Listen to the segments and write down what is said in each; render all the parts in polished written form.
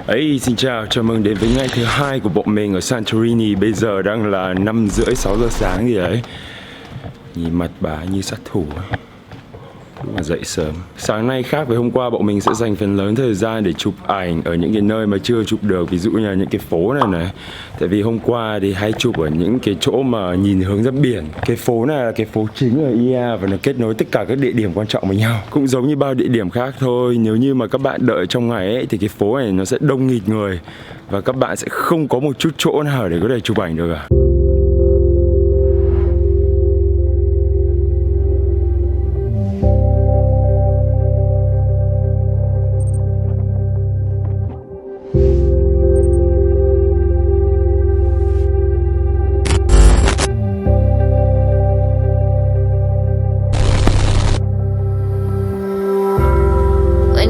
Ấy, xin chào, chào mừng đến với ngày thứ hai của bọn mình ở Santorini. Bây giờ đang là 5:30, 6 giờ sáng gì đấy. Nhìn mặt bà như sát thủ ấy. Đúng là dậy sớm. Sáng nay khác với hôm qua, bọn mình sẽ dành phần lớn thời gian để chụp ảnh ở những cái nơi mà chưa chụp được. Ví dụ như là những cái phố này này. Tại vì hôm qua thì hay chụp ở những cái chỗ mà nhìn hướng ra biển. Cái phố này là cái phố chính ở Ia và nó kết nối tất cả các địa điểm quan trọng với nhau. Cũng giống như bao địa điểm khác thôi. Nếu như mà các bạn đợi trong ngày ấy thì cái phố này nó sẽ đông nghịt người và các bạn sẽ không có một chút chỗ nào để có thể chụp ảnh được cả.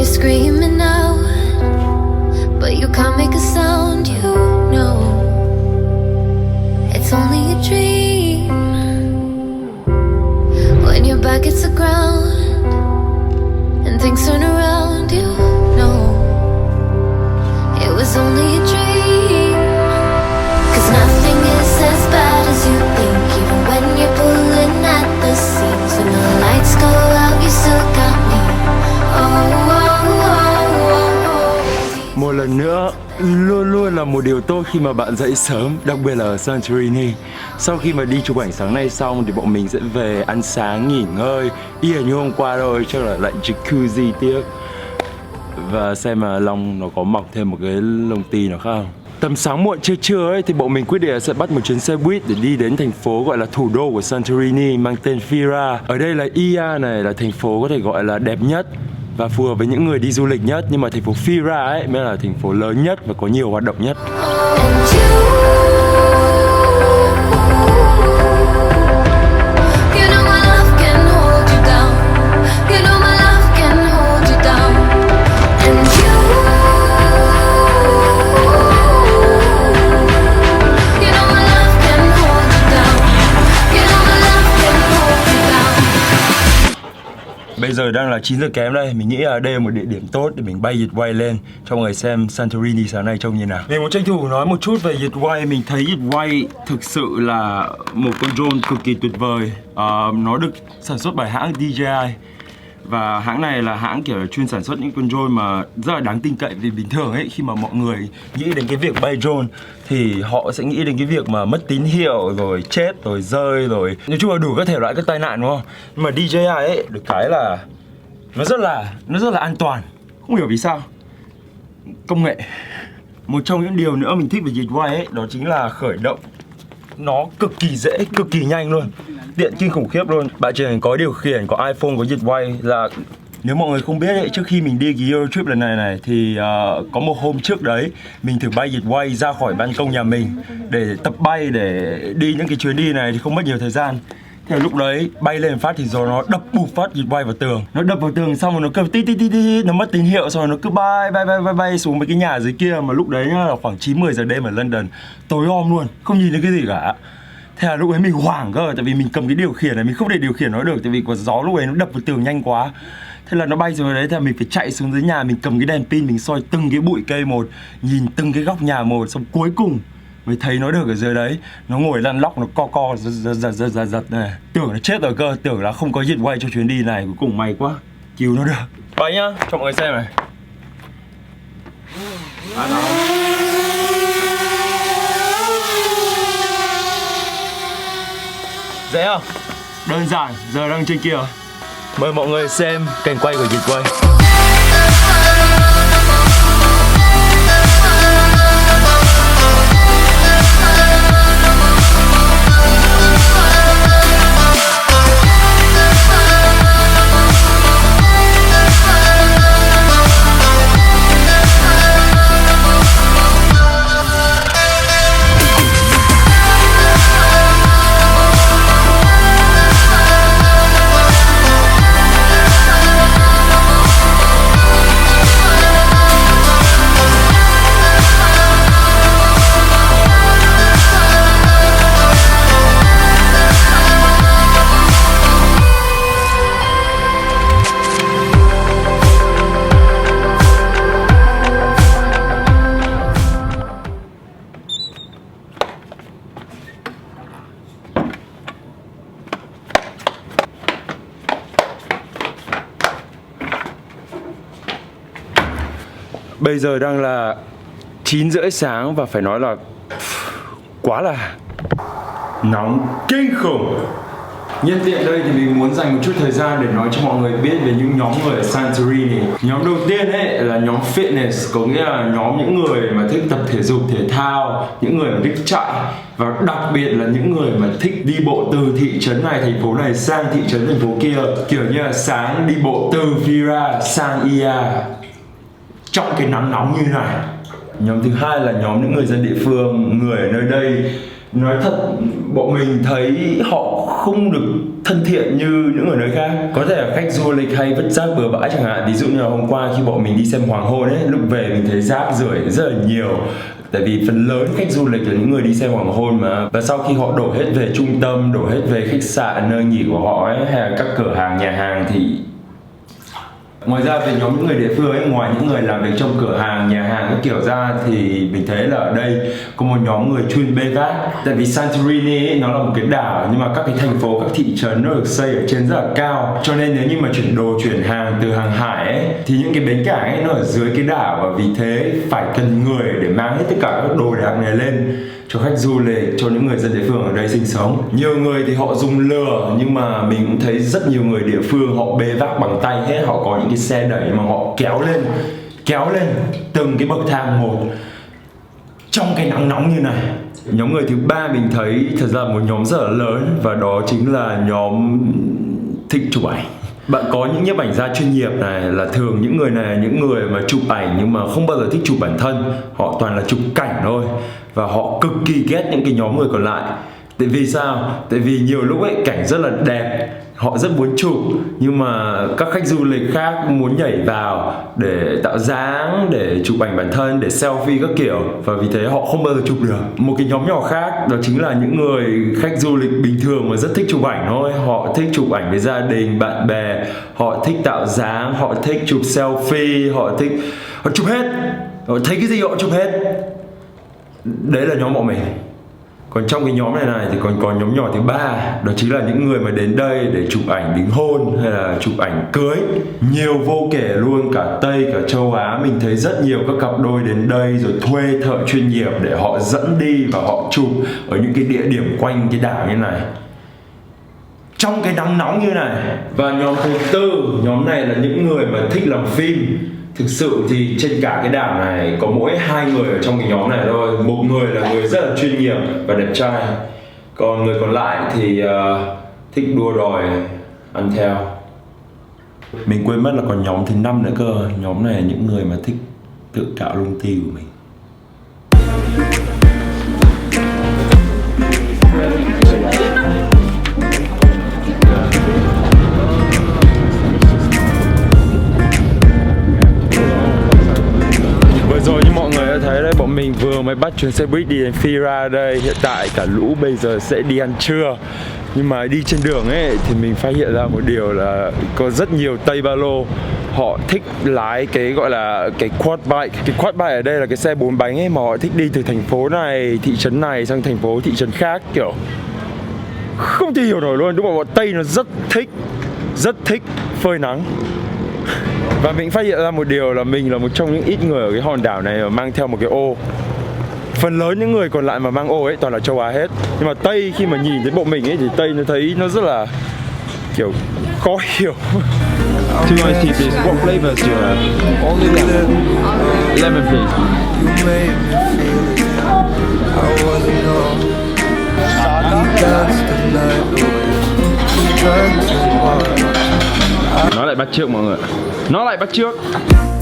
Screaming out, but you can't make a sound, you know it's only a dream. When your back hits the ground and things turn around, you know it was only a dream. 'Cause nothing is as bad as you think, even when you're pulling at the seams. When the lights go out, you still got me. Oh, một lần nữa, luôn luôn là một điều tốt khi mà bạn dậy sớm, đặc biệt là ở Santorini. Sau khi mà đi chụp ảnh sáng nay xong thì bọn mình sẽ về ăn sáng, nghỉ ngơi. Y như hôm qua thôi, chắc là lại jacuzzi tiếp. Và xem mà Long nó có mọc thêm một cái lông tì nào không. Tầm sáng muộn trưa trưa ấy thì bọn mình quyết định sẽ bắt một chuyến xe buýt để đi đến thành phố gọi là thủ đô của Santorini mang tên Fira. Ở đây là Ia này, là thành phố có thể gọi là đẹp nhất và phù hợp với những người đi du lịch nhất, nhưng mà thành phố Fira ấy mới là thành phố lớn nhất và có nhiều hoạt động nhất. Bây giờ đang là 9 giờ kém đây, mình nghĩ là đây là một địa điểm tốt để mình bay Jetway lên cho mọi người xem Santorini sáng nay trông như nào. Mình muốn tranh thủ nói một chút về Jetway. Mình thấy Jetway thực sự là một con drone cực kỳ tuyệt vời. Nó được sản xuất bởi hãng DJI. Và hãng này là hãng kiểu chuyên sản xuất những con drone mà rất là đáng tin cậy. Vì bình thường ấy, khi mà mọi người nghĩ đến cái việc bay drone thì họ sẽ nghĩ đến cái việc mà mất tín hiệu, rồi chết, rồi rơi, rồi nói chung là đủ các thể loại các tai nạn, đúng không? Nhưng mà DJI ấy, được cái là nó rất là an toàn. Không hiểu vì sao. Công nghệ. Một trong những điều nữa mình thích về Jetway ấy, đó chính là khởi động. Nó cực kỳ dễ, cực kỳ nhanh luôn, tiện kinh khủng khiếp luôn. Bạn chỉ cần có điều khiển, có iPhone, có Jetway là... Nếu mọi người không biết ấy, trước khi mình đi cái Euro trip lần này thì có một hôm trước đấy mình thử bay Jetway ra khỏi ban công nhà mình để tập bay, để đi những cái chuyến đi này thì không mất nhiều thời gian. Thì lúc đấy bay lên phát thì rồi nó đập bụp phát Jetway vào tường. Nó đập vào tường xong rồi nó kêu tít tít tít tít, nó mất tín hiệu, xong rồi nó cứ bay xuống mấy cái nhà dưới kia. Mà lúc đấy nhá, là khoảng 9-10 giờ đêm ở London, tối om luôn, không nhìn thấy cái gì cả. Thế là lúc ấy mình hoảng cơ, tại vì mình cầm cái điều khiển này, mình không thể điều khiển nó được, tại vì có gió lúc ấy nó đập vào tường nhanh quá. Thế là nó bay rồi đấy, thì mình phải chạy xuống dưới nhà, mình cầm cái đèn pin, mình soi từng cái bụi cây một, nhìn từng cái góc nhà một, xong cuối cùng mới thấy nó được ở dưới đấy. Nó ngồi lăn lóc, nó co giật này. Tưởng nó chết rồi cơ, tưởng là không có Jetway cho chuyến đi này, cuối cùng may quá, cứu nó được. Bay nhá, cho mọi người xem này. Dễ không? Đơn giản, giờ đang trên kia. Mời mọi người xem cảnh quay của Jetway. Bây giờ đang là 9:30 sáng và phải nói là quá là nóng kinh khủng. Nhân tiện đây thì mình muốn dành một chút thời gian để nói cho mọi người biết về những nhóm người ở Santorini. Nhóm đầu tiên ấy là nhóm fitness, có nghĩa là nhóm những người mà thích tập thể dục thể thao, những người mà thích chạy, và đặc biệt là những người mà thích đi bộ từ thị trấn này, thành phố này sang thị trấn thành phố kia. Kiểu như là sáng đi bộ từ Vira sang Ia trong cái nắng nóng như này. Nhóm thứ hai là nhóm những người dân địa phương, người ở nơi đây. Nói thật, bọn mình thấy họ không được thân thiện như những ở nơi khác. Có thể là khách du lịch hay vứt rác bừa bãi chẳng hạn. Ví dụ như là hôm qua khi bọn mình đi xem hoàng hôn ấy, lúc về mình thấy rác rưởi rất là nhiều. Tại vì phần lớn khách du lịch là những người đi xem hoàng hôn mà. Và sau khi họ đổ hết về trung tâm, đổ hết về khách sạn, nơi nghỉ của họ ấy, hay là các cửa hàng, nhà hàng thì... Ngoài ra về nhóm những người địa phương ấy, ngoài những người làm việc trong cửa hàng, nhà hàng các kiểu ra thì mình thấy là ở đây có một nhóm người chuyên bê vác. Tại vì Santorini ấy, nó là một cái đảo nhưng mà các cái thành phố, các thị trấn nó được xây ở trên rất là cao. Cho nên nếu như mà chuyển đồ, chuyển hàng từ hàng hải ấy, thì những cái bến cảng ấy nó ở dưới cái đảo, và vì thế phải cần người để mang hết tất cả các đồ đạc này lên cho khách du lịch, cho những người dân địa phương ở đây sinh sống. Nhiều người thì họ dùng lừa, nhưng mà mình cũng thấy rất nhiều người địa phương họ bê vác bằng tay hết. Họ có những cái xe đẩy mà họ kéo lên từng cái bậc thang một trong cái nắng nóng như này. Nhóm người thứ ba mình thấy thật ra một nhóm rất là lớn, và đó chính là nhóm thích chụp ảnh. Bạn có những nhiếp ảnh gia chuyên nghiệp này là thường những người này là những người mà chụp ảnh nhưng mà không bao giờ thích chụp bản thân. Họ toàn là chụp cảnh thôi, và họ cực kỳ ghét những cái nhóm người còn lại. Tại vì sao? Tại vì nhiều lúc ấy cảnh rất là đẹp, họ rất muốn chụp, nhưng mà các khách du lịch khác muốn nhảy vào để tạo dáng, để chụp ảnh bản thân, để selfie các kiểu, và vì thế họ không bao giờ chụp được. Một cái nhóm nhỏ khác đó chính là những người khách du lịch bình thường mà rất thích chụp ảnh thôi. Họ thích chụp ảnh với gia đình, bạn bè, họ thích tạo dáng, họ thích chụp selfie, họ chụp hết, họ thấy cái gì họ chụp hết. Đấy là nhóm bọn mình. Còn trong cái nhóm này thì còn có nhóm nhỏ thứ ba, đó chính là những người mà đến đây để chụp ảnh đính hôn hay là chụp ảnh cưới. Nhiều vô kể luôn, cả Tây cả châu Á mình thấy rất nhiều các cặp đôi đến đây rồi thuê thợ chuyên nghiệp để họ dẫn đi và họ chụp ở những cái địa điểm quanh cái đảo như này trong cái nắng nóng như này. Và nhóm thứ tư, nhóm này là những người mà thích làm phim. Thực sự thì trên cả cái đảo này có mỗi 2 người ở trong cái nhóm này thôi. Một người là người rất là chuyên nghiệp và đẹp trai, còn người còn lại thì thích đua đòi, ăn theo. Mình quên mất là còn nhóm thứ 5 nữa cơ. Nhóm này là những người mà thích tự cạo lông ti của mình. Rồi như mọi người đã thấy đấy, bọn mình vừa mới bắt chuyến xe buýt đi đến Fira đây. Hiện tại cả lũ bây giờ sẽ đi ăn trưa. Nhưng mà đi trên đường ấy thì mình phát hiện ra một điều là có rất nhiều Tây Ba Lô họ thích lái cái gọi là cái quad bike. Cái quad bike ở đây là cái xe 4 bánh ấy, mà họ thích đi từ thành phố này, thị trấn này sang thành phố, thị trấn khác. Kiểu không thể hiểu nổi luôn. Đúng là bọn Tây nó rất thích phơi nắng. Và mình phát hiện ra một điều là mình là một trong những ít người ở cái hòn đảo này mà mang theo một cái ô. Phần lớn những người còn lại mà mang ô ấy toàn là châu Á hết. Nhưng mà Tây khi mà nhìn thấy bọn mình ấy thì Tây nó thấy nó rất là kiểu khó hiểu. Two iced tea please. What flavors do you have? Only lemon. Lemon please. Nó lại bắt chước mọi người. Nó lại bắt chước.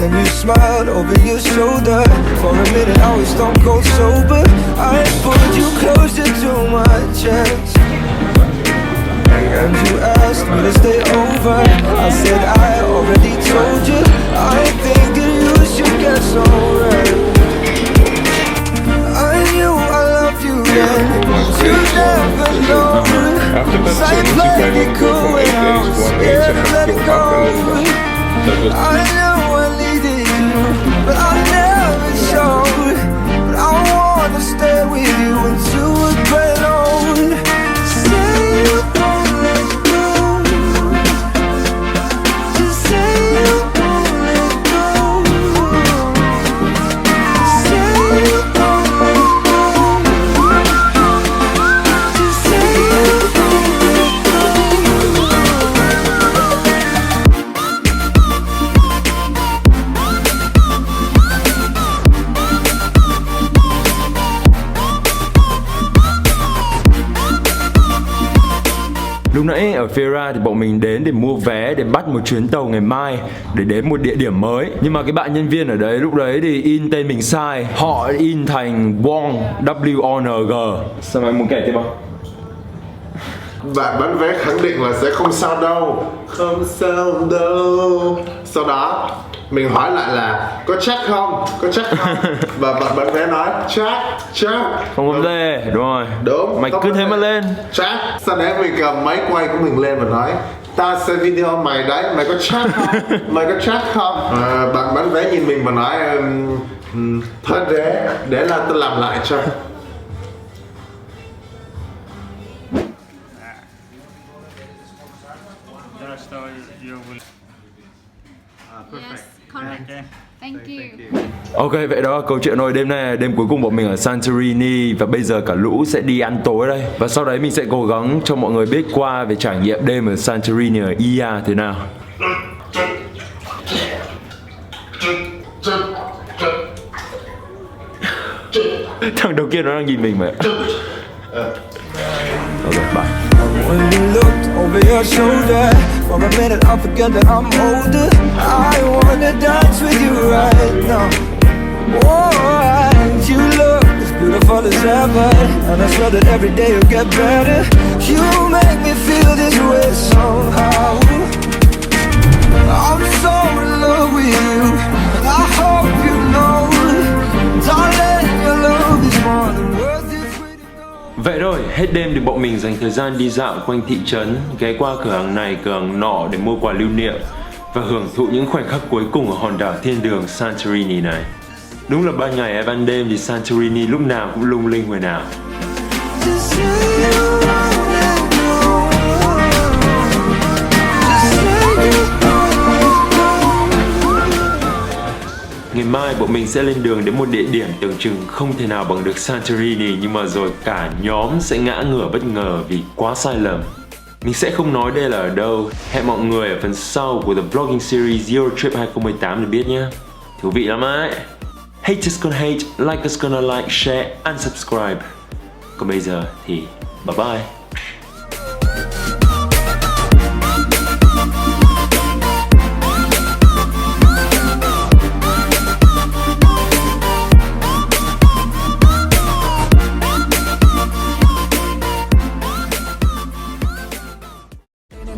Then you smiled over your shoulder. For a minute I was stone cold sober. I pulled you closer to my chest, and you asked me to stay over. I said I already told you. I think that you should get some rest. I knew I loved you then, but you never know. So I played it cool when I was scared to let it go. I know I needed you, but I never showed. But I wanna stay with you until we're grown old. Say you won't let go. Just say you won't let go. Lúc nãy ở Fira thì bọn mình đến để mua vé để bắt một chuyến tàu ngày mai để đến một địa điểm mới. Nhưng mà cái bạn nhân viên ở đấy lúc đấy thì in tên mình sai. Họ in thành Wong, W-O-N-G. Sao mày muốn kể tiếp không? Bạn bán vé khẳng định là sẽ không sao đâu. Không sao đâu. Sau đó mình hỏi lại là có chắc không? Có chắc không? Và bạn bán vé nói chắc. Không vấn đề, đúng rồi. Đúng. Mày cứ thế mà lên. Chắc. Sau đấy mình cầm máy quay của mình lên và nói tao xem video mày đấy, mày có chắc không? Mày có chắc không? Bạn bán vé nhìn mình và nói thôi để là tao làm lại cho. Yes, correct. Thank you. Ok, vậy đó câu chuyện thôi. Đêm nay là đêm cuối cùng bọn mình ở Santorini và bây giờ cả lũ sẽ đi ăn tối đây. Và sau đấy mình sẽ cố gắng cho mọi người biết qua về trải nghiệm đêm ở Santorini ở Ia thế nào. Thằng đầu kia nó đang nhìn mình mà. Ok, bye. When you looked over your shoulder, for a minute I forget that I'm older. I wanna dance with you right now. Oh, and you look as beautiful as ever, and I swear that every day you'll get better. You make me feel this way somehow. I'm so in love with you, and I hope you know, darling, your love is more than worth it. Vậy rồi, hết đêm thì bọn mình dành thời gian đi dạo quanh thị trấn, ghé qua cửa hàng này, cửa hàng nọ để mua quà lưu niệm và hưởng thụ những khoảnh khắc cuối cùng ở hòn đảo thiên đường Santorini này. Đúng là ban ngày hay ban đêm thì Santorini lúc nào cũng lung linh hồi nào. Ngày mai bọn mình sẽ lên đường đến một địa điểm tưởng chừng không thể nào bằng được Santorini, nhưng mà rồi cả nhóm sẽ ngã ngửa bất ngờ vì quá sai lầm. Mình sẽ không nói đây là ở đâu. Hẹn mọi người ở phần sau của The Vlogging Series Euro Trip 2018 để biết nhé. Thú vị lắm ấy. Hate is gonna hate, like is gonna like, share and subscribe. Còn bây giờ thì bye bye.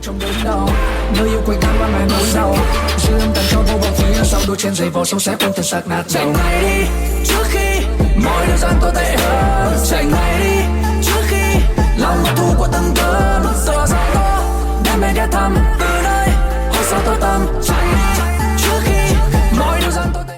trong đớn đau, người yêu quên tham mang lại nỗi đau, dư âm tàn cho vô vọng phía sau đôi chân giày vò sâu xé quanh thân xác nát đầu. Dành tay đi trước khi